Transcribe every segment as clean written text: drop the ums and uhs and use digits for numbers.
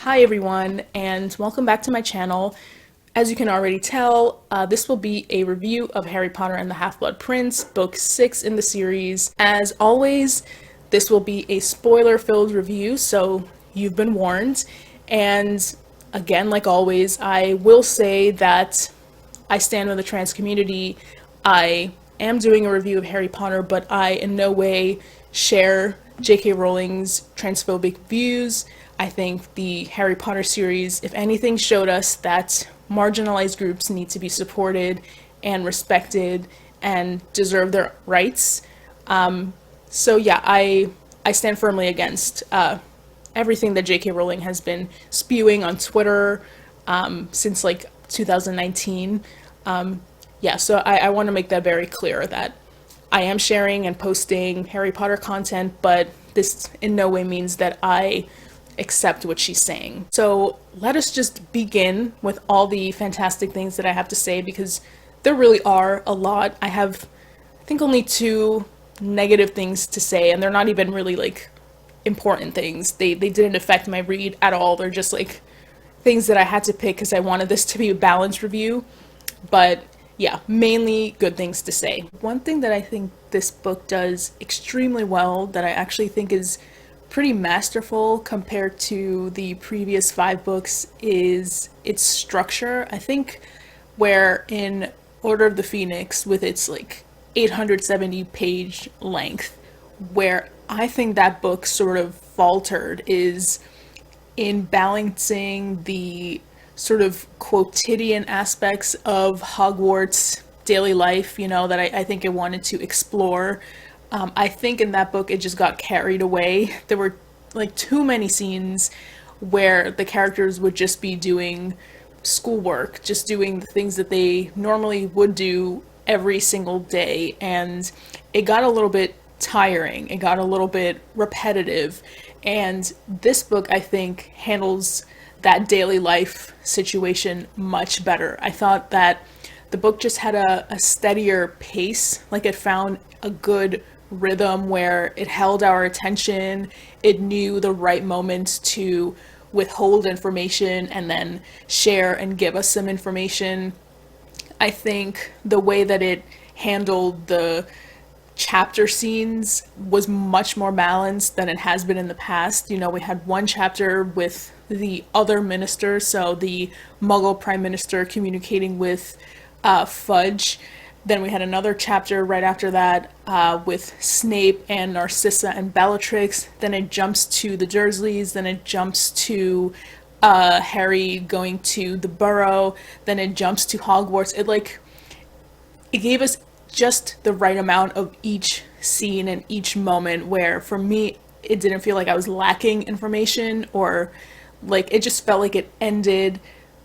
Hi everyone, and welcome back to my channel. As you can already tell, this will be a review of Harry Potter and the Half-Blood Prince, book 6 in the series. As always, this will be a spoiler-filled review, so you've been warned. And again, like always, I will say that I stand with the trans community. I am doing a review of Harry Potter, but I in no way share J.K. Rowling's transphobic views. I think the Harry Potter series, if anything, showed us that marginalized groups need to be supported and respected and deserve their rights. So yeah, I stand firmly against everything that J.K. Rowling has been spewing on Twitter since like 2019. Yeah, so I want to make that very clear that I am sharing and posting Harry Potter content, but this in no way means that I accept what she's saying. So let us just begin with all the fantastic things that I have to say, because there really are a lot. I have, I think, only two negative things to say, and they're not even really like important things. They didn't affect my read at all. They're just like things that I had to pick because I wanted this to be a balanced review. But yeah, mainly good things to say. One thing that I think this book does extremely well, that I actually think is pretty masterful compared to the previous 5 books, is its structure. I think where in Order of the Phoenix, with its like 870 page length, where I think that book sort of faltered is in balancing the sort of quotidian aspects of Hogwarts daily life, that I think it wanted to explore. I think in that book it just got carried away. There were like too many scenes where the characters would just be doing schoolwork, just doing the things that they normally would do every single day, and it got a little bit tiring, it got a little bit repetitive, and this book I think handles that daily life situation much better. I thought that the book just had a steadier pace, like it found a good rhythm where it held our attention, it knew the right moments to withhold information and then share and give us some information. I think the way that it handled the chapter scenes was much more balanced than it has been in the past. We had one chapter with the other minister, so the Muggle Prime Minister communicating with Fudge. Then we had another chapter right after that with Snape and Narcissa and Bellatrix. Then it jumps to the Dursleys. Then it jumps to Harry going to the Burrow. Then it jumps to Hogwarts. It gave us just the right amount of each scene and each moment, where for me it didn't feel like I was lacking information, or like it just felt like it ended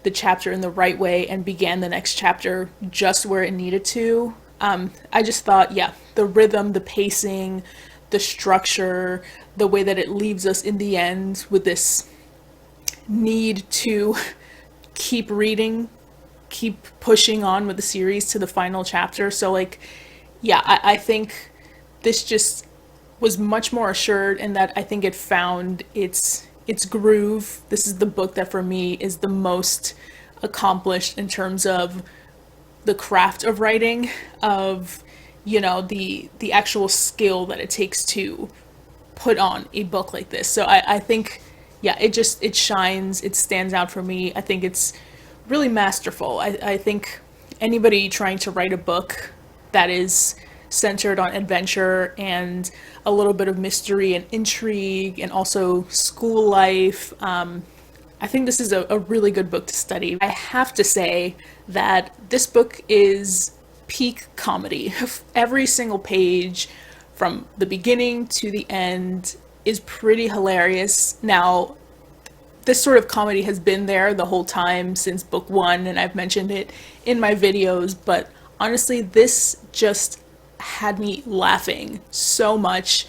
the chapter in the right way and began the next chapter just where it needed to. I just thought, yeah, the rhythm, the pacing, the structure, the way that it leaves us in the end with this need to keep reading, keep pushing on with the series to the final chapter. So yeah, I think this just was much more assured, in that I think it found its groove. This is the book that for me is the most accomplished in terms of the craft of writing, of the actual skill that it takes to put on a book like this. So I think, yeah, it shines, it stands out for me. I think it's really masterful. I think anybody trying to write a book that is centered on adventure and a little bit of mystery and intrigue and also school life, I think this is a really good book to study. I have to say that this book is peak comedy. Every single page from the beginning to the end is pretty hilarious. Now, this sort of comedy has been there the whole time since book 1, and I've mentioned it in my videos, but honestly, this just had me laughing so much.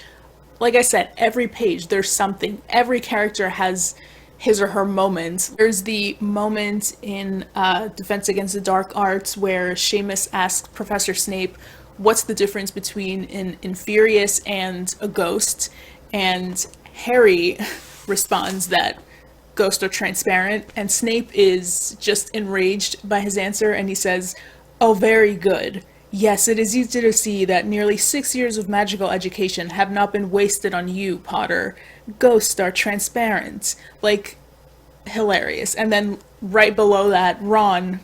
Like I said, every page there's something. Every character has his or her moments. There's the moment in Defense Against the Dark Arts where Seamus asks Professor Snape what's the difference between an Inferius and a ghost, and Harry responds that ghosts are transparent, and Snape is just enraged by his answer, and he says, "Oh, very good. Yes, it is easy to see that nearly 6 years of magical education have not been wasted on you, Potter. Ghosts are transparent." Like, hilarious. And then right below that, Ron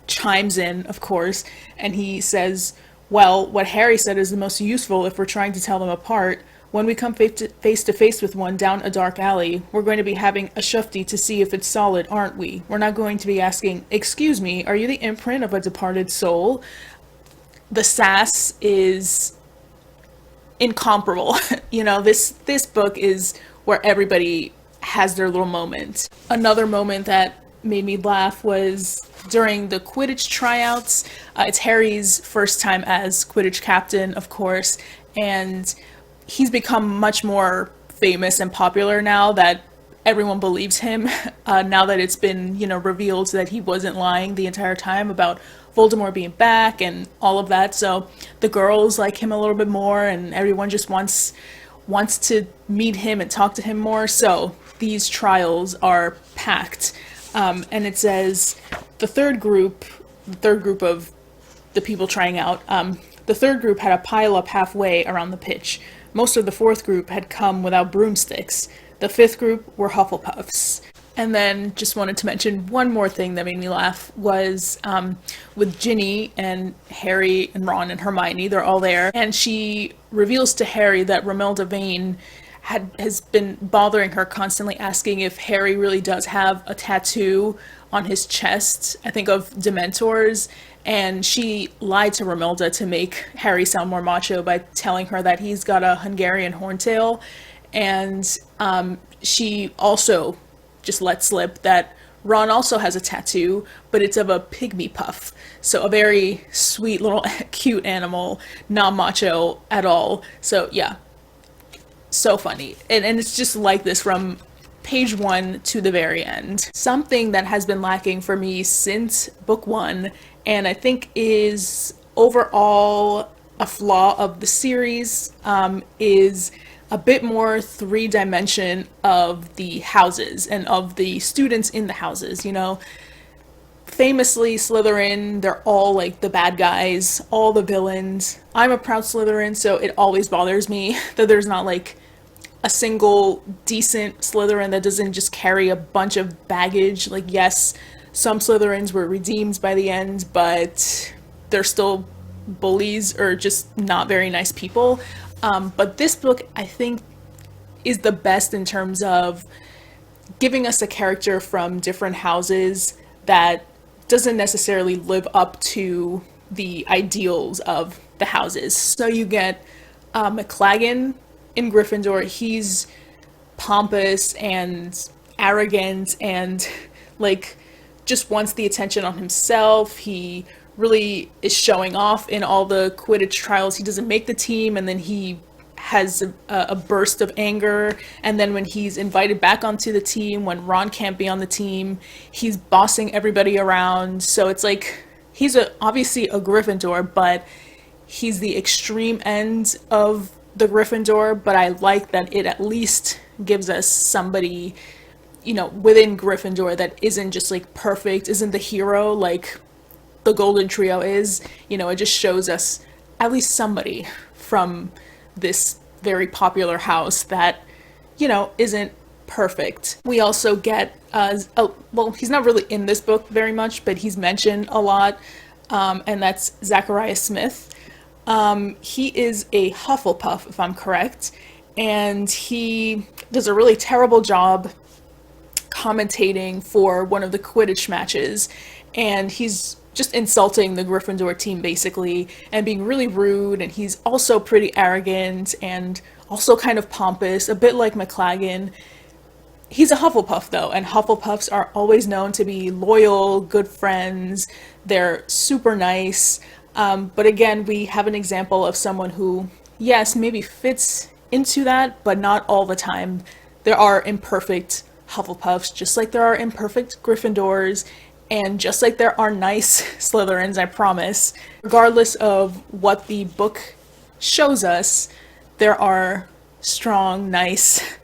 chimes in, of course, and he says, "Well, what Harry said is the most useful if we're trying to tell them apart. When we come face to face with one down a dark alley, we're going to be having a shufti to see if it's solid, aren't we? We're not going to be asking, 'Excuse me, are you the imprint of a departed soul?'" The sass is incomparable. You know, this book is where everybody has their little moment. Another moment that made me laugh was during the Quidditch tryouts. It's Harry's first time as Quidditch captain, of course, and he's become much more famous and popular now that everyone believes him. Now that it's been, revealed that he wasn't lying the entire time about Voldemort being back and all of that. So the girls like him a little bit more, and everyone just wants to meet him and talk to him more. So these trials are packed. And it says the third group of the people trying out, the third group had a pile up halfway around the pitch. Most of the fourth group had come without broomsticks. The fifth group were Hufflepuffs. And then just wanted to mention one more thing that made me laugh was with Ginny and Harry and Ron and Hermione. They're all there. And she reveals to Harry that Romilda Vane has been bothering her, constantly asking if Harry really does have a tattoo on his chest, I think of Dementors, and she lied to Romilda to make Harry sound more macho by telling her that he's got a Hungarian horntail, and she also just let slip that Ron also has a tattoo, but it's of a pygmy puff, so a very sweet little cute animal, not macho at all. So yeah, so funny. And it's just like this from page 1 to the very end. Something that has been lacking for me since book 1, and I think is overall a flaw of the series, is a bit more 3-dimension of the houses and of the students in the houses. Famously, Slytherin, they're all like the bad guys, all the villains. I'm a proud Slytherin, so it always bothers me that there's not like a single decent Slytherin that doesn't just carry a bunch of baggage. Like, yes, some Slytherins were redeemed by the end, but they're still bullies or just not very nice people. But this book, I think, is the best in terms of giving us a character from different houses that doesn't necessarily live up to the ideals of the houses. So you get McLaggen in Gryffindor. He's pompous and arrogant and like just wants the attention on himself. He really is showing off in all the Quidditch trials. He doesn't make the team, and then he has a burst of anger, and then when he's invited back onto the team, when Ron can't be on the team, he's bossing everybody around. So it's like he's obviously a Gryffindor, but he's the extreme end of the Gryffindor. But I like that it at least gives us somebody, within Gryffindor that isn't just like perfect, isn't the hero like the Golden Trio is. It just shows us at least somebody from this very popular house that, isn't perfect. We also get, well, he's not really in this book very much, but he's mentioned a lot, and that's Zachariah Smith. He is a Hufflepuff, if I'm correct, and he does a really terrible job commentating for one of the Quidditch matches, and he's just insulting the Gryffindor team basically and being really rude, and he's also pretty arrogant and also kind of pompous, a bit like McLaggen. He's a Hufflepuff though, and Hufflepuffs are always known to be loyal, good friends, they're super nice, but again, we have an example of someone who, yes, maybe fits into that, but not all the time. There are imperfect Hufflepuffs, just like there are imperfect Gryffindors, and just like there are nice Slytherins, I promise. Regardless of what the book shows us, there are strong, nice,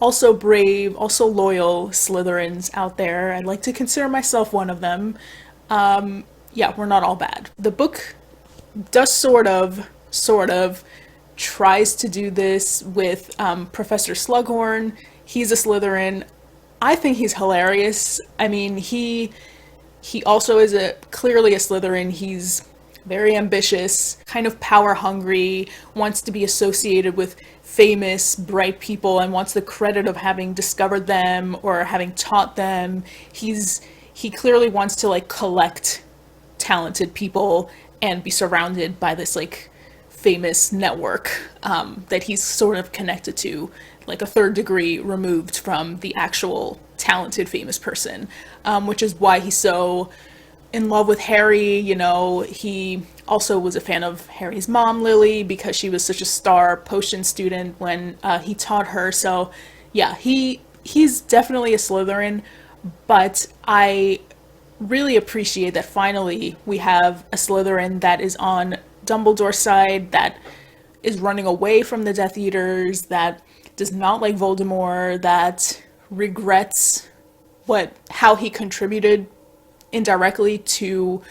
also brave, also loyal Slytherins out there. I'd like to consider myself one of them. Yeah, we're not all bad. The book does sort of tries to do this with Professor Slughorn. He's a Slytherin. I think he's hilarious. I mean, he also is a clearly a Slytherin. He's very ambitious, kind of power hungry, wants to be associated with famous, bright people, and wants the credit of having discovered them or having taught them. He clearly wants to like collect talented people and be surrounded by this like famous network that he's sort of connected to, like a third degree removed from the actual talented famous person, which is why he's so in love with Harry. You know, he also was a fan of Harry's mom, Lily, because she was such a star potion student when he taught her. So yeah, he's definitely a Slytherin, but I really appreciate that finally we have a Slytherin that is on Dumbledore's side, that is running away from the Death Eaters, that does not like Voldemort, that regrets how he contributed indirectly to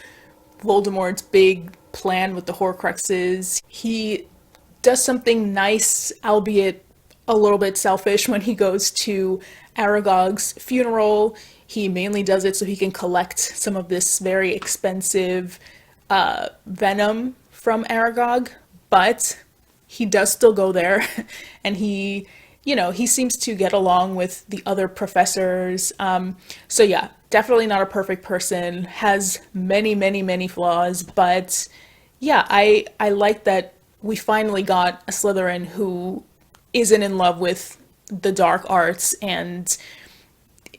Voldemort's big plan with the Horcruxes. He does something nice, albeit a little bit selfish, when he goes to Aragog's funeral. He mainly does it so he can collect some of this very expensive venom from Aragog, but he does still go there, and he seems to get along with the other professors. So yeah, definitely not a perfect person, has many, many, many flaws, but yeah, I like that we finally got a Slytherin who isn't in love with the dark arts and,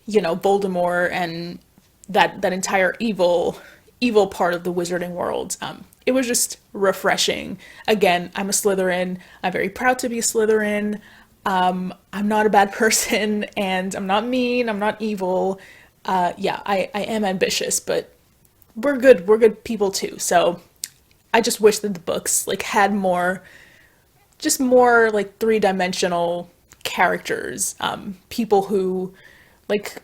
Voldemort and that entire evil part of the wizarding world. It was just refreshing. Again, I'm a Slytherin. I'm very proud to be a Slytherin. I'm not a bad person, and I'm not mean. I'm not evil. Yeah, I am ambitious, but we're good. We're good people too. So I just wish that the books like had more like three-dimensional characters, people who like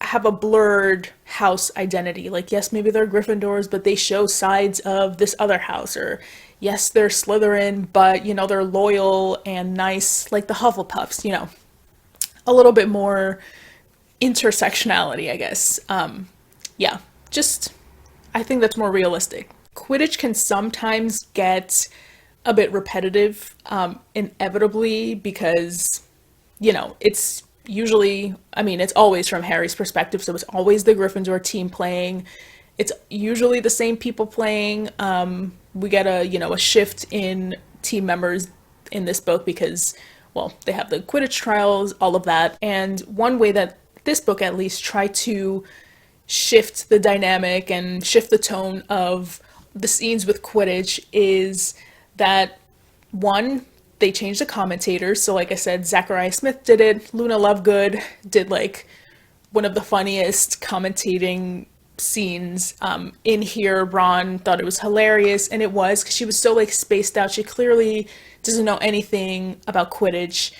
have a blurred house identity. Like, yes, maybe they're Gryffindors, but they show sides of this other house. Or yes, they're Slytherin, but they're loyal and nice, like the Hufflepuffs. A little bit more intersectionality, I guess. Yeah, just I think that's more realistic. Quidditch can sometimes get a bit repetitive, inevitably, because it's usually, it's always from Harry's perspective, so it's always the Gryffindor team playing. It's usually the same people playing. We get a shift in team members in this book because, well, they have the Quidditch trials, all of that. And one way that this book at least tried to shift the dynamic and shift the tone of the scenes with Quidditch is that, one, they changed the commentators. So like I said, Zachariah Smith did it. Luna Lovegood did like one of the funniest commentating scenes in here. Ron thought it was hilarious, and it was, because she was so like spaced out. She clearly doesn't know anything about Quidditch.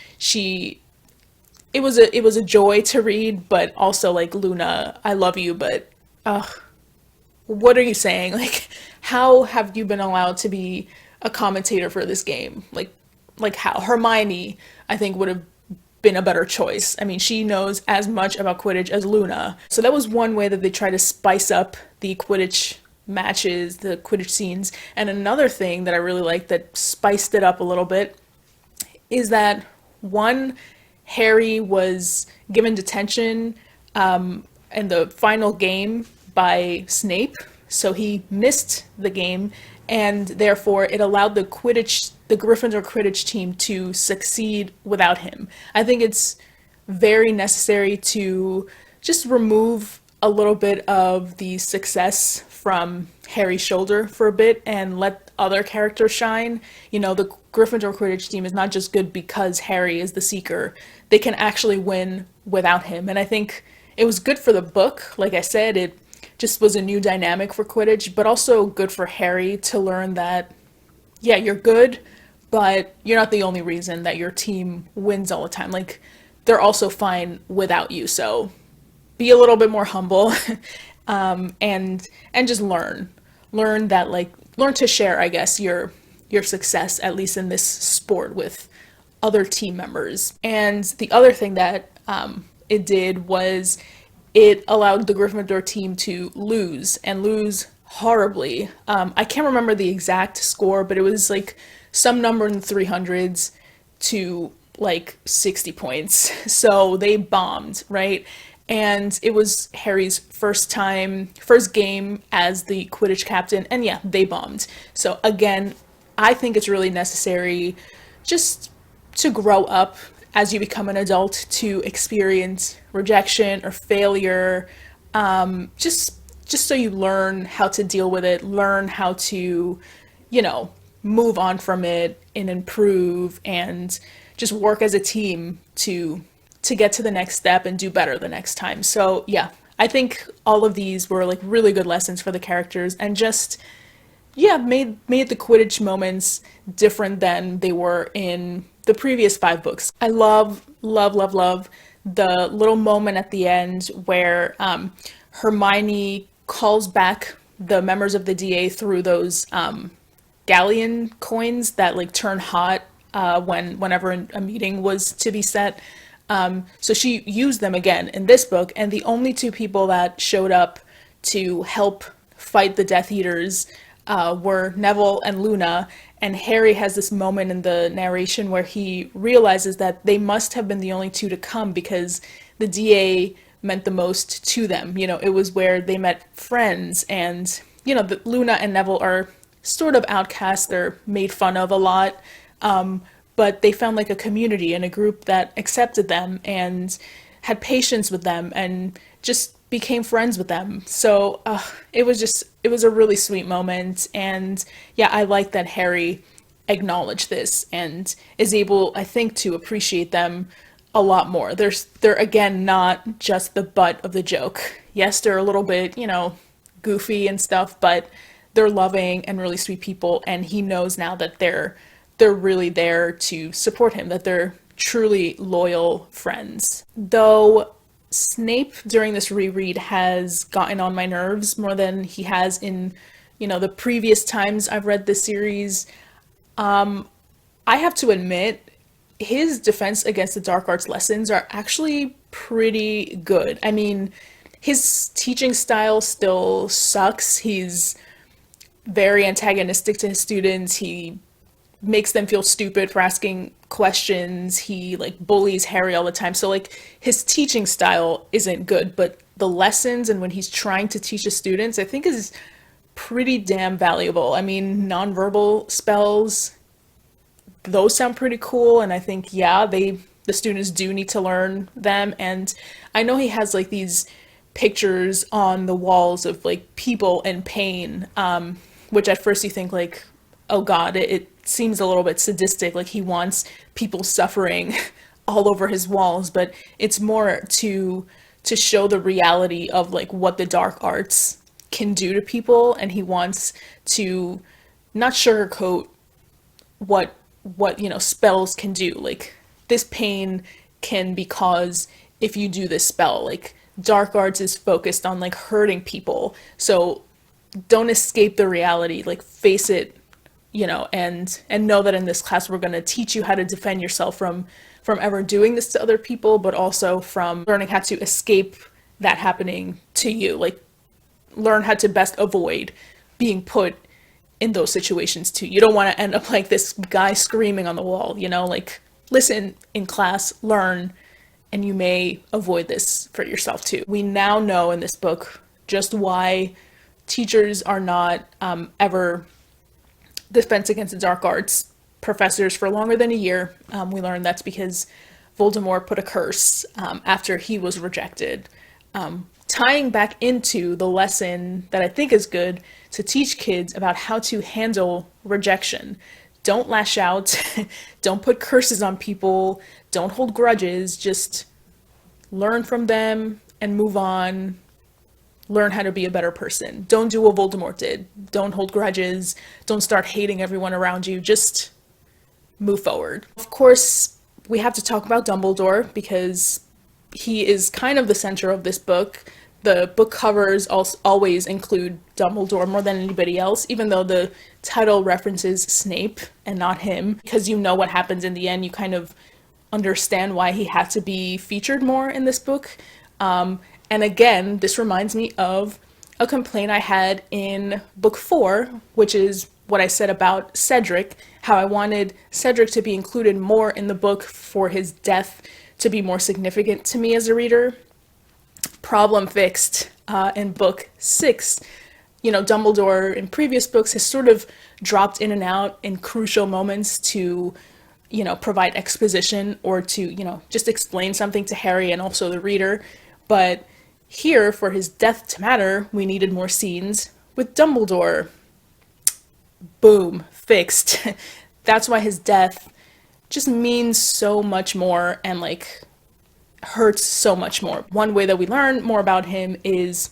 It was a joy to read, but also like, Luna, I love you, but what are you saying? Like, how have you been allowed to be a commentator for this game? Like how? Hermione, I think, would have been a better choice. I mean, she knows as much about Quidditch as Luna. So that was one way that they try to spice up the Quidditch matches, the Quidditch scenes. And another thing that I really liked that spiced it up a little bit is that, one, Harry was given detention in the final game by Snape, so he missed the game, and therefore it allowed the Gryffindor Quidditch team to succeed without him. I think it's very necessary to just remove a little bit of the success from Harry's shoulder for a bit and let other characters shine. The Gryffindor Quidditch team is not just good because Harry is the Seeker. They can actually win without him. And I think it was good for the book. Like I said, it just was a new dynamic for Quidditch, but also good for Harry to learn that, yeah, you're good, but you're not the only reason that your team wins all the time. Like, they're also fine without you. So be a little bit more humble, and just learn that, like, learn to share, I guess, your success, at least in this sport, with other team members. And the other thing that it did was it allowed the Gryffindor team to lose, and lose horribly. I can't remember the exact score, but it was like some number in the 300s to like 60 points. So they bombed, right? And it was Harry's first game as the Quidditch captain, and yeah, they bombed. So again, I think it's really necessary just to grow up as you become an adult, to experience rejection or failure, just so you learn how to deal with it, learn how to, move on from it and improve, and just work as a team to get to the next step and do better the next time. So yeah, I think all of these were like really good lessons for the characters, and just made the Quidditch moments different than they were in the previous 5 books. I love the little moment at the end where Hermione calls back the members of the DA through those galleon coins that like turn hot whenever a meeting was to be set. So she used them again in this book, and the only 2 people that showed up to help fight the Death Eaters were Neville and Luna. And Harry has this moment in the narration where he realizes that they must have been the only 2 to come because the DA meant the most to them. It was where they met friends, and Luna and Neville are sort of outcasts. They're made fun of a lot, but they found like a community and a group that accepted them and had patience with them and just became friends with them. So it was a really sweet moment. And yeah, I like that Harry acknowledged this and is able, I think, to appreciate them a lot more. They're again not just the butt of the joke. Yes, they're a little bit, goofy and stuff, but they're loving and really sweet people, and he knows now that they're really there to support him, that they're truly loyal friends. Though Snape during this reread has gotten on my nerves more than he has in, the previous times I've read this series. I have to admit, his defense against the dark arts lessons are actually pretty good. I mean, his teaching style still sucks. He's very antagonistic to his students. He makes them feel stupid for asking questions. He like bullies Harry all the time. So like his teaching style isn't good, but the lessons and when he's trying to teach his students, I think is pretty damn valuable. I mean, nonverbal spells, those sound pretty cool, and I think the students do need to learn them. And I know he has like these pictures on the walls of like people in pain, which at first you think like, oh god, it seems a little bit sadistic, like he wants people suffering all over his walls, but it's more to show the reality of like what the dark arts can do to people, and he wants to not sugarcoat what spells can do. Like, this pain can be caused if you do this spell. Like, dark arts is focused on like hurting people, so don't escape the reality, like face it, and know that in this class we're going to teach you how to defend yourself from ever doing this to other people, but also from learning how to escape that happening to you. Like, learn how to best avoid being put in those situations too. You don't want to end up like this guy screaming on the wall, like, listen in class, learn, and you may avoid this for yourself too. We now know in this book just why teachers are not ever defense against the dark arts professors for longer than a year. We learned that's because Voldemort put a curse after he was rejected. Tying back into the lesson that I think is good to teach kids about how to handle rejection. Don't lash out, don't put curses on people, don't hold grudges, just learn from them and move on. Learn how to be a better person. Don't do what Voldemort did. Don't hold grudges. Don't start hating everyone around you. Just move forward. Of course, we have to talk about Dumbledore because he is kind of the center of this book. The book covers also always include Dumbledore more than anybody else, even though the title references Snape and not him. Because you know what happens in the end, you kind of understand why he had to be featured more in this book. And again, this reminds me of a complaint I had in book 4, which is what I said about Cedric, how I wanted Cedric to be included more in the book for his death to be more significant to me as a reader. Problem fixed in book 6. You know, Dumbledore in previous books has sort of dropped in and out in crucial moments to, you know, provide exposition or to, you know, just explain something to Harry and also the reader. But here, for his death to matter, we needed more scenes with Dumbledore. Boom, fixed. That's why his death just means so much more and like hurts so much more. One way that we learn more about him is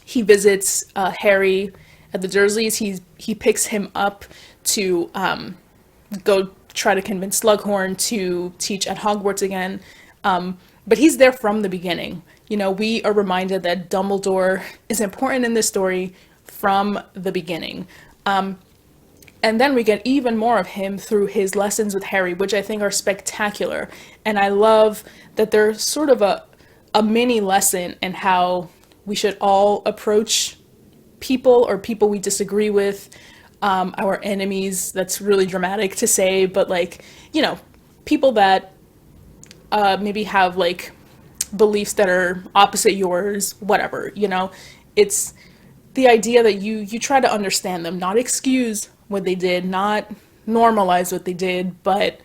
he visits Harry at the Dursleys. He picks him up to go try to convince Slughorn to teach at Hogwarts again. But he's there from the beginning. You know, we are reminded that Dumbledore is important in this story from the beginning. And then we get even more of him through his lessons with Harry, which I think are spectacular. And I love that they're sort of a mini lesson in how we should all approach people or people we disagree with, our enemies. That's really dramatic to say, but like, you know, people that maybe have like beliefs that are opposite yours, whatever, you know. It's the idea that you try to understand them, not excuse what they did, not normalize what they did, but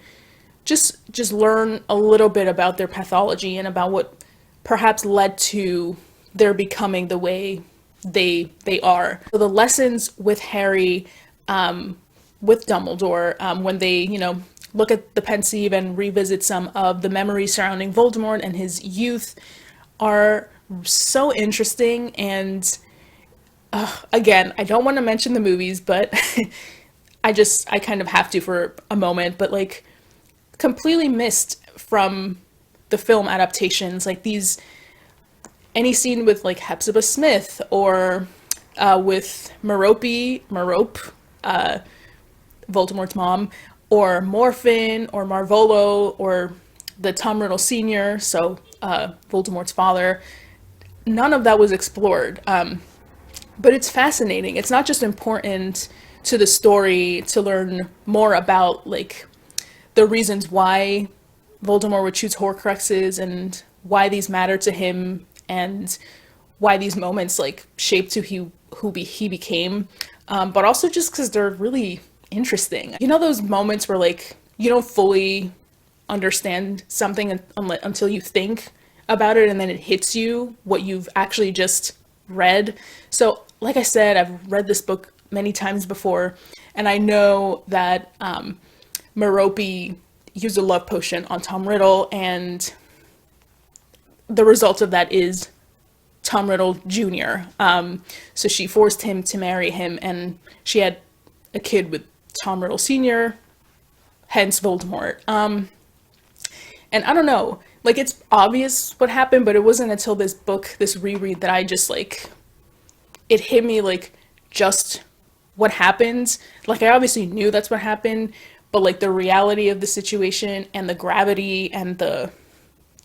just learn a little bit about their pathology and about what perhaps led to their becoming the way they are. So the lessons with Harry, with Dumbledore, when they, you know, look at the pensieve and revisit some of the memories surrounding Voldemort and his youth, are so interesting. And again, I don't want to mention the movies, but I kind of have to for a moment, but like completely missed from the film adaptations, like any scene with like Hepzibah Smith or with Merope, Voldemort's mom, or Morphin or Marvolo or the Tom Riddle Sr., so Voldemort's father. None of that was explored. But it's fascinating. It's not just important to the story to learn more about like the reasons why Voldemort would choose Horcruxes and why these matter to him and why these moments like shaped who he became, but also just because they're really interesting. You know those moments where like you don't fully understand something until you think about it and then it hits you what you've actually just read. So like I said, I've read this book many times before, and I know that Merope used a love potion on Tom Riddle, and the result of that is Tom Riddle Jr. So she forced him to marry him, and she had a kid with Tom Riddle Sr., hence Voldemort. And I don't know, like it's obvious what happened, but it wasn't until this book, this reread, that I just like, it hit me like just what happened. Like I obviously knew that's what happened, but like the reality of the situation and the gravity and the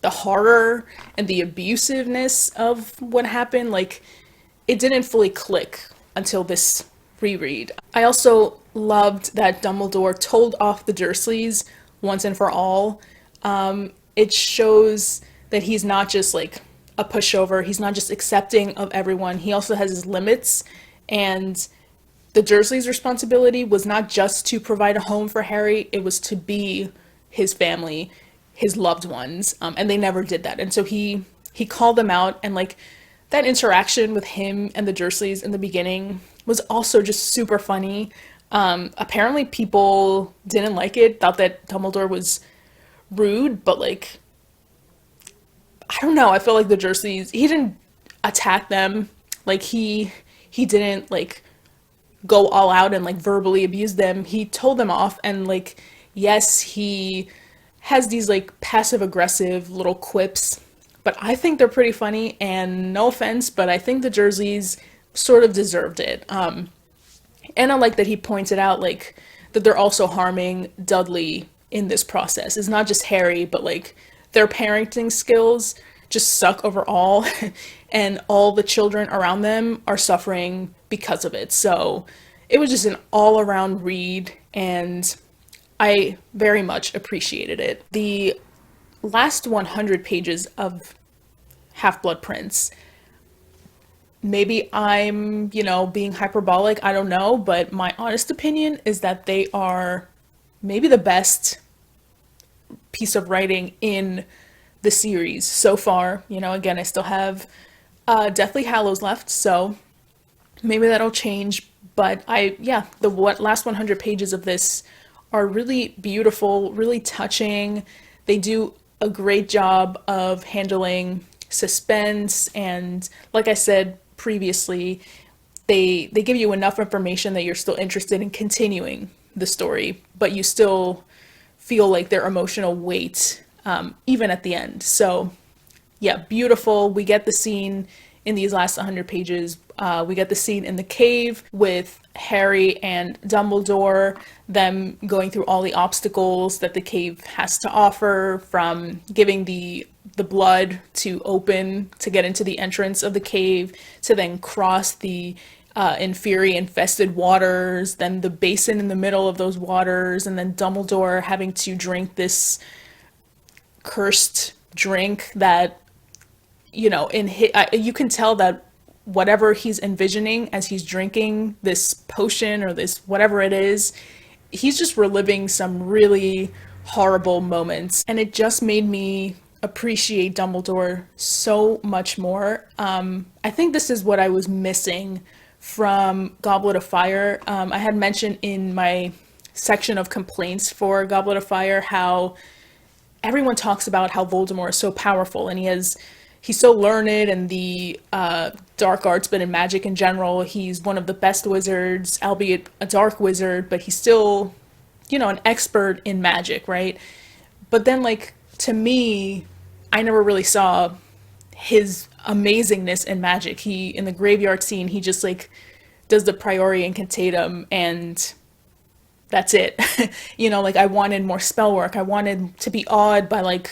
horror and the abusiveness of what happened, like it didn't fully click until this reread. I also loved that Dumbledore told off the Dursleys once and for all. It shows that he's not just like a pushover, he's not just accepting of everyone, he also has his limits, and the Dursleys' responsibility was not just to provide a home for Harry, it was to be his family, his loved ones, and they never did that. And so he called them out, and like that interaction with him and the Dursleys in the beginning was also just super funny. Apparently people didn't like it, thought that Dumbledore was rude, but like, I don't know, I feel like the Dursleys, he didn't attack them, like he didn't like go all out and like verbally abuse them. He told them off, and like, yes, he has these like passive aggressive little quips, but I think they're pretty funny, and no offense, but I think the Dursleys sort of deserved it. And I like that he pointed out like that they're also harming Dudley in this process. It's not just Harry, but like their parenting skills just suck overall, and all the children around them are suffering because of it. So it was just an all around read, and I very much appreciated it. The last 100 pages of Half-Blood Prince, maybe I'm, being hyperbolic, I don't know, but my honest opinion is that they are maybe the best piece of writing in the series so far. Again, I still have Deathly Hallows left, so maybe that'll change. But the last 100 pages of this are really beautiful, really touching. They do a great job of handling suspense, and like I said previously, they give you enough information that you're still interested in continuing the story, but you still feel like their emotional weight even at the end. So yeah, beautiful. We get the scene in these last 100 pages. We get the scene in the cave with Harry and Dumbledore, them going through all the obstacles that the cave has to offer, from giving the blood to open to get into the entrance of the cave, to then cross the inferi infested waters, then the basin in the middle of those waters, and then Dumbledore having to drink this cursed drink that, you can tell that whatever he's envisioning as he's drinking this potion or this whatever it is, he's just reliving some really horrible moments. And it just made me appreciate Dumbledore so much more. I think this is what I was missing from Goblet of Fire. I had mentioned in my section of complaints for Goblet of Fire how everyone talks about how Voldemort is so powerful, and he's so learned in the dark arts, but in magic in general, he's one of the best wizards, albeit a dark wizard, but he's still, an expert in magic, right? But then, like, to me, I never really saw his amazingness in magic. In the graveyard scene, he just, like, does the Priori Incantatum, and that's it. I wanted more spell work. I wanted to be awed by, like,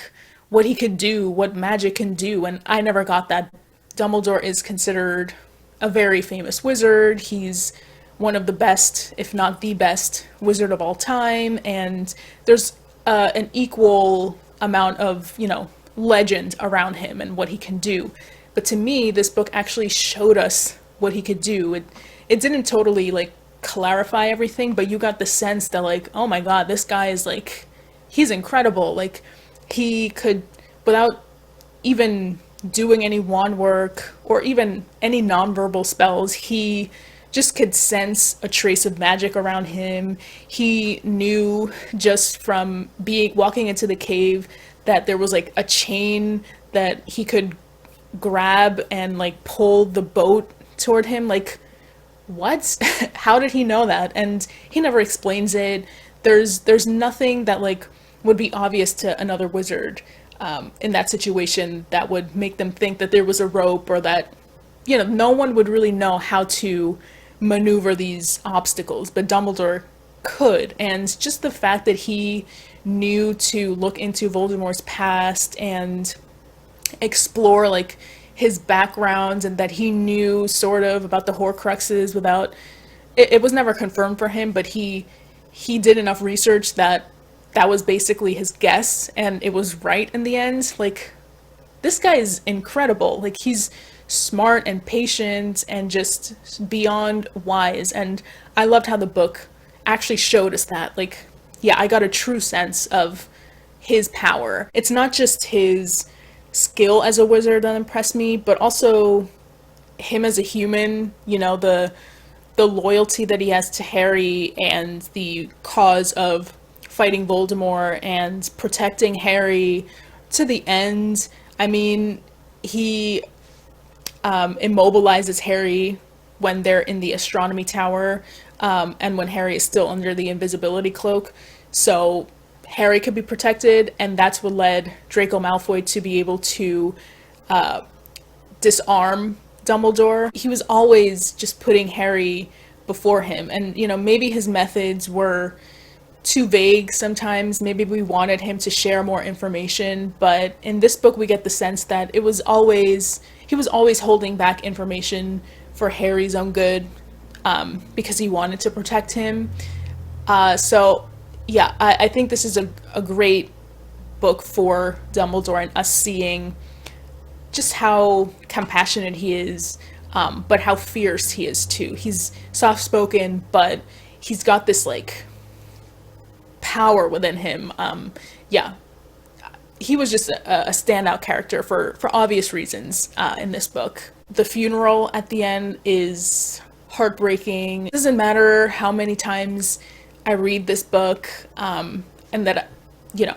what he could do, what magic can do, and I never got that. Dumbledore is considered a very famous wizard. He's one of the best, if not the best, wizard of all time, and there's an equal amount of, legend around him and what he can do. But to me, this book actually showed us what he could do. It didn't totally, like, clarify everything, but you got the sense that, like, oh my god, this guy is, like, he's incredible. Like, he could, without even doing any wand work or even any nonverbal spells, he just could sense a trace of magic around him. He knew just from walking into the cave that there was, like, a chain that he could grab and, like, pull the boat toward him. Like, what? How did he know that? And he never explains it. There's nothing that, like, would be obvious to another wizard in that situation that would make them think that there was a rope, or that, no one would really know how to maneuver these obstacles, but Dumbledore could. And just the fact that he knew to look into Voldemort's past and explore, like, his background, and that he knew sort of about the Horcruxes without, it was never confirmed for him, but he did enough research that was basically his guess, and it was right in the end. Like, this guy is incredible. Like, he's smart and patient and just beyond wise, and I loved how the book actually showed us that. Like, yeah, I got a true sense of his power. It's not just his skill as a wizard that impressed me, but also him as a human, the loyalty that he has to Harry, and the cause of fighting Voldemort and protecting Harry to the end. I mean, he immobilizes Harry when they're in the astronomy tower, and when Harry is still under the invisibility cloak. So Harry could be protected, and that's what led Draco Malfoy to be able to disarm Dumbledore. He was always just putting Harry before him, and maybe his methods were too vague sometimes. Maybe we wanted him to share more information, but in this book we get the sense that he was always holding back information for Harry's own good, because he wanted to protect him. So yeah, I think this is a great book for Dumbledore and us seeing just how compassionate he is, but how fierce he is too. He's soft-spoken, but he's got this like power within him. Yeah, he was just a standout character for obvious reasons in this book. The funeral at the end is heartbreaking. It doesn't matter how many times I read this book, and that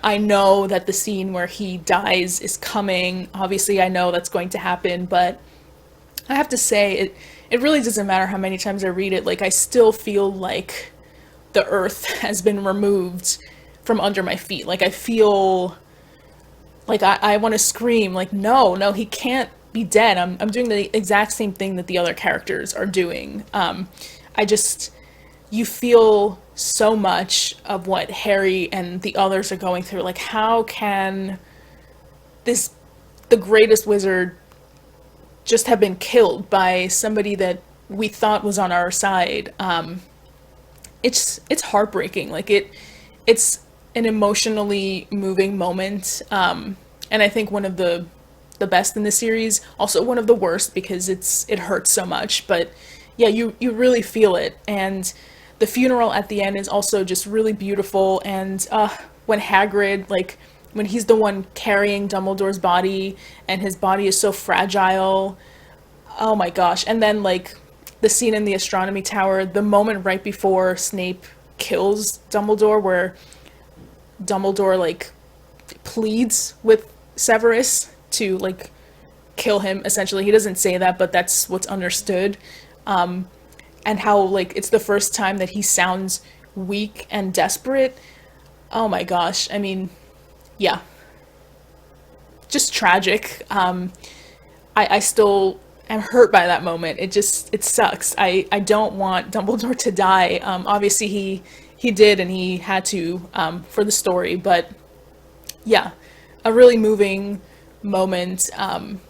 I know that the scene where he dies is coming. Obviously I know that's going to happen, but I have to say it really doesn't matter how many times I read it. Like, I still feel like the earth has been removed from under my feet. Like, I feel like I want to scream, like, no, he can't be dead. I'm doing the exact same thing that the other characters are doing. You feel so much of what Harry and the others are going through. Like, how can the greatest wizard just have been killed by somebody that we thought was on our side? It's heartbreaking. Like, it's an emotionally moving moment, and I think one of the best in the series. Also one of the worst, because it hurts so much. But yeah, you really feel it. And the funeral at the end is also just really beautiful. And when Hagrid, like, when he's the one carrying Dumbledore's body, and his body is so fragile, oh my gosh. And then, like, the scene in the astronomy tower, the moment right before Snape kills Dumbledore, where Dumbledore, like, pleads with Severus to, like, kill him, essentially. He doesn't say that, but that's what's understood. And how, like, it's the first time that he sounds weak and desperate. Oh my gosh. I mean, yeah. Just tragic. I still am hurt by that moment. It sucks. I don't want Dumbledore to die. Obviously he did, and he had to, for the story, but yeah, a really moving moment, an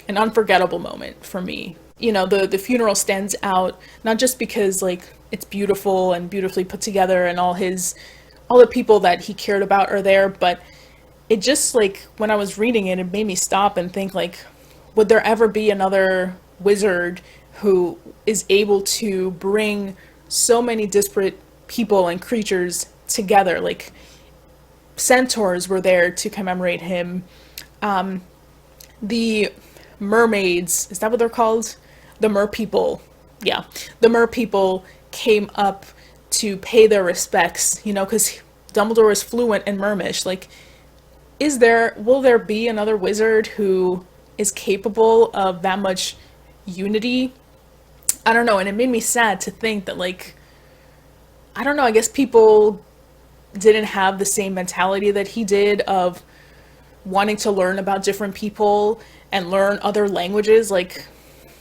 unforgettable moment for me. The funeral stands out, not just because, like, it's beautiful and beautifully put together and all the people that he cared about are there, but it just, like, when I was reading it, it made me stop and think, like, would there ever be another wizard who is able to bring so many disparate people and creatures together? Like, centaurs were there to commemorate him. The mermaids, is that what they're called? The mer people. Yeah. The mer people came up to pay their respects, because Dumbledore is fluent in Mermish. Like, will there be another wizard who is capable of that much unity? I don't know. And it made me sad to think that, like, I don't know, I guess people didn't have the same mentality that he did of wanting to learn about different people and learn other languages. Like,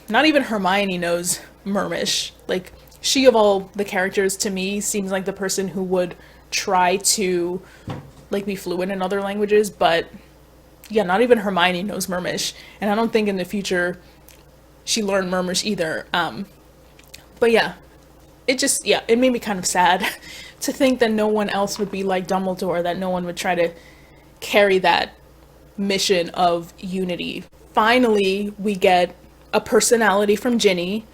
not even Hermione knows Mermish. Like, she, of all the characters, to me, seems like the person who would try to, like, be fluent in other languages, but yeah, not even Hermione knows Mermish, and I don't think in the future she learned Mermish either. But yeah, it made me kind of sad to think that no one else would be like Dumbledore, that no one would try to carry that mission of unity. Finally, we get a personality from Ginny.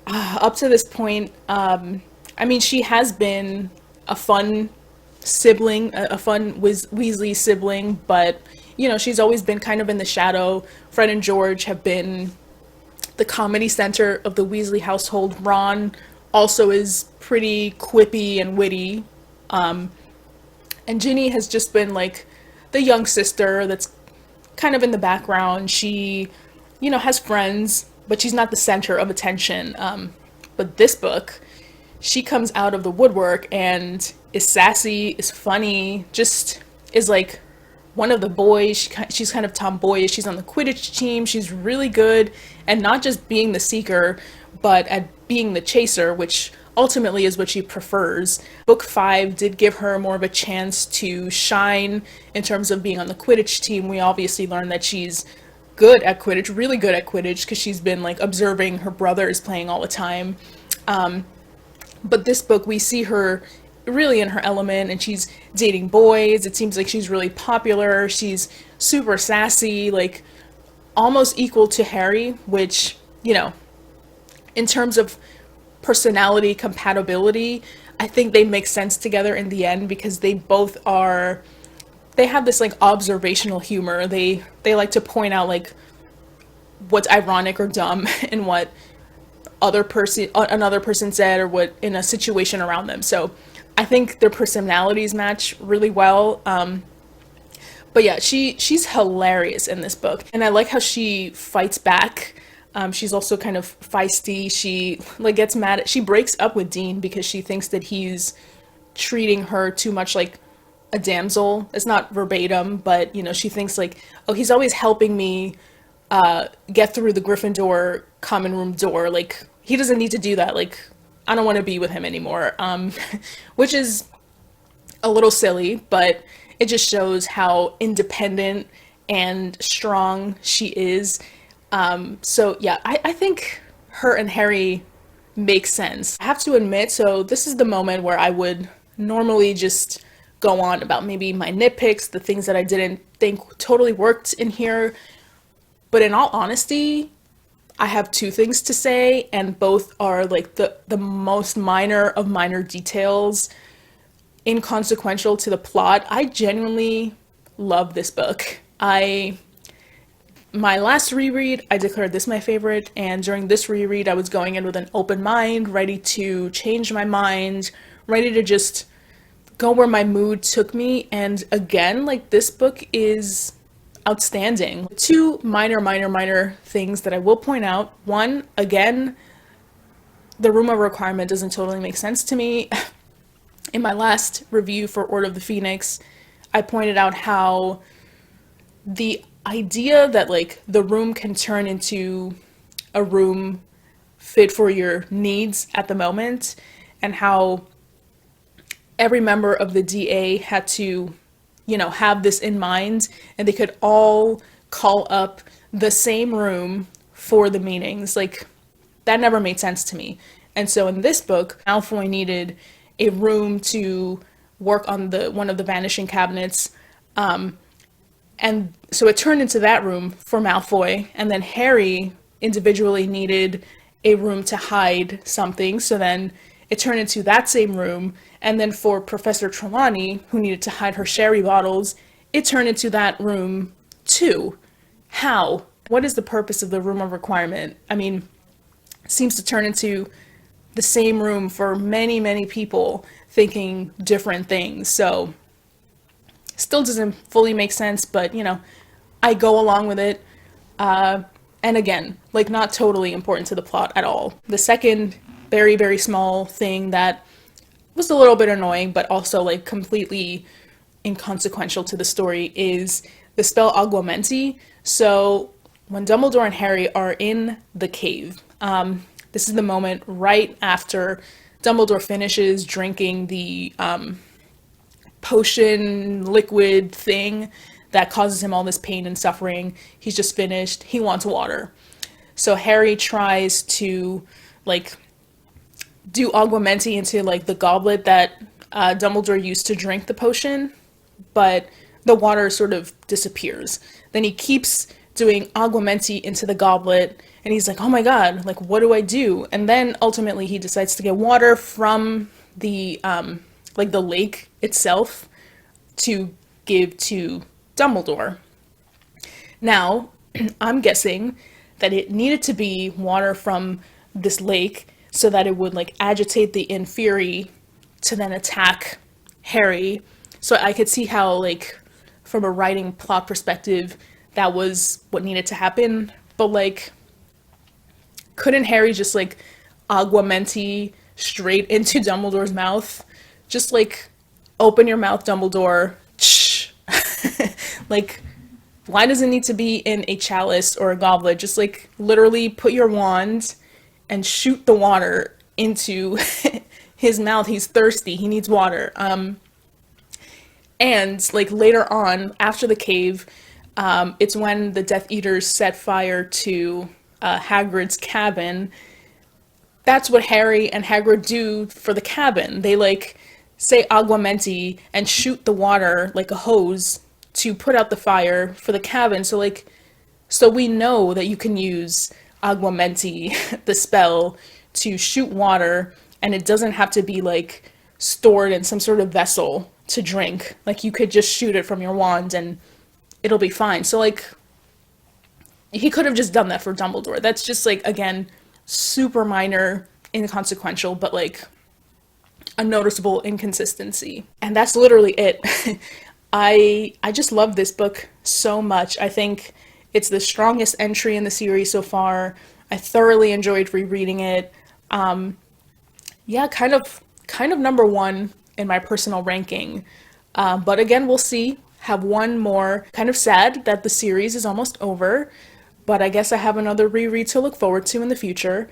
Up to this point, I mean, she has been a fun sibling, a fun Weasley sibling, but, she's always been kind of in the shadow. Fred and George have been the comedy center of the Weasley household. Ron also is pretty quippy and witty. And Ginny has just been, like, the young sister that's kind of in the background. She, has friends, but she's not the center of attention. But this book, she comes out of the woodwork, and is sassy, is funny, just is like one of the boys. She's kind of tomboyish. She's on the Quidditch team. She's really good and not just being the seeker, but at being the chaser, which ultimately is what she prefers. Book 5 did give her more of a chance to shine in terms of being on the Quidditch team. We obviously learned that she's good at Quidditch, really good at Quidditch, because she's been like observing her brothers playing all the time. But this book, we see her really in her element, and she's dating boys. It seems like she's really popular. She's super sassy, like almost equal to Harry, which, you know, in terms of personality compatibility, I think they make sense together in the end because they both are, they have this like observational humor. They like to point out like what's ironic or dumb in what another person said, or what in a situation around them. So I think their personalities match really well. But yeah, she's hilarious in this book, and I like how she fights back. She's also kind of feisty. She like gets mad she breaks up with Dean because she thinks that he's treating her too much like a damsel. It's not verbatim, but you know, she thinks like, oh, he's always helping me get through the Gryffindor common room door. Like, he doesn't need to do that. Like, I don't want to be with him anymore. Which is a little silly, but it just shows how independent and strong she is. So yeah, I think her and Harry make sense. I have to admit, so this is the moment where I would normally just go on about maybe my nitpicks, the things that I didn't think totally worked in here. But in all honesty, I have two things to say, and both are like the most minor of minor details, inconsequential to the plot. I genuinely love this book. My last reread, I declared this my favorite, and during this reread, I was going in with an open mind, ready to change my mind, ready to just go where my mood took me. And again, like, this book is outstanding. Two minor things that I will point out. One, again, the room of requirement doesn't totally make sense to me. In my last review for Order of the Phoenix, I pointed out how the idea that like the room can turn into a room fit for your needs at the moment, and how every member of the DA had to, you know, have this in mind, and they could all call up the same room for the meetings. Like, that never made sense to me. And so in this book, Malfoy needed a room to work on one of the vanishing cabinets, and so it turned into that room for Malfoy, and then Harry individually needed a room to hide something, so then it turned into that same room. And then for Professor Trelawney, who needed to hide her sherry bottles, it turned into that room too. How? What is the purpose of the room of requirement? I mean, it seems to turn into the same room for many people thinking different things. So still doesn't fully make sense, but you know, I go along with it. And again, like, not totally important to the plot at all. The second very small thing that was a little bit annoying, but also like completely inconsequential to the story, is the spell Aguamenti. So when Dumbledore and Harry are in the cave, this is the moment right after Dumbledore finishes drinking the potion liquid thing that causes him all this pain and suffering. He's just finished. He wants water. So Harry tries to like do Aguamenti into like the goblet that Dumbledore used to drink the potion, but the water sort of disappears. Then he keeps doing Aguamenti into the goblet, and he's like, oh my god, like, what do I do? And then ultimately he decides to get water from the like the lake itself to give to Dumbledore. Now, I'm guessing that it needed to be water from this lake so that it would like agitate the Inferi to then attack Harry. So I could see how, like, from a writing plot perspective, that was what needed to happen. But like, couldn't Harry just like Aguamenti straight into Dumbledore's mouth? Just like open your mouth, Dumbledore. Like, why does it need to be in a chalice or a goblet? Just like literally put your wand and shoot the water into his mouth. He's thirsty. He needs water. And like later on, after the cave, it's when the Death Eaters set fire to Hagrid's cabin. That's what Harry and Hagrid do for the cabin. They like say Aguamenti and shoot the water like a hose to put out the fire for the cabin. So like, so we know that you can use Aguamenti, the spell, to shoot water, and it doesn't have to be like stored in some sort of vessel to drink. Like, you could just shoot it from your wand and it'll be fine. So like, he could have just done that for Dumbledore. That's just like, again, super minor, inconsequential, but like a noticeable inconsistency. And that's literally it. I just love this book so much. I think it's the strongest entry in the series so far. I thoroughly enjoyed rereading it. Yeah, kind of number one in my personal ranking. But again, we'll see. Have one more. Kind of sad that the series is almost over, but I guess I have another reread to look forward to in the future.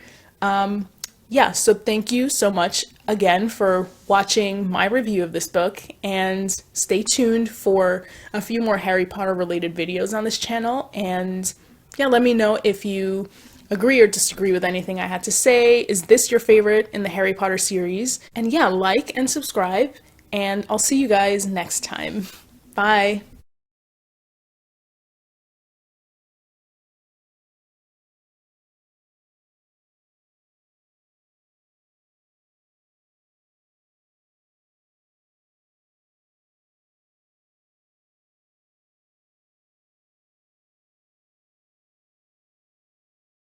Yeah, so thank you so much again for watching my review of this book, and stay tuned for a few more Harry Potter related videos on this channel. And yeah, let me know if you agree or disagree with anything I had to say. Is this your favorite in the Harry Potter series? And yeah, like and subscribe, and I'll see you guys next time. Bye!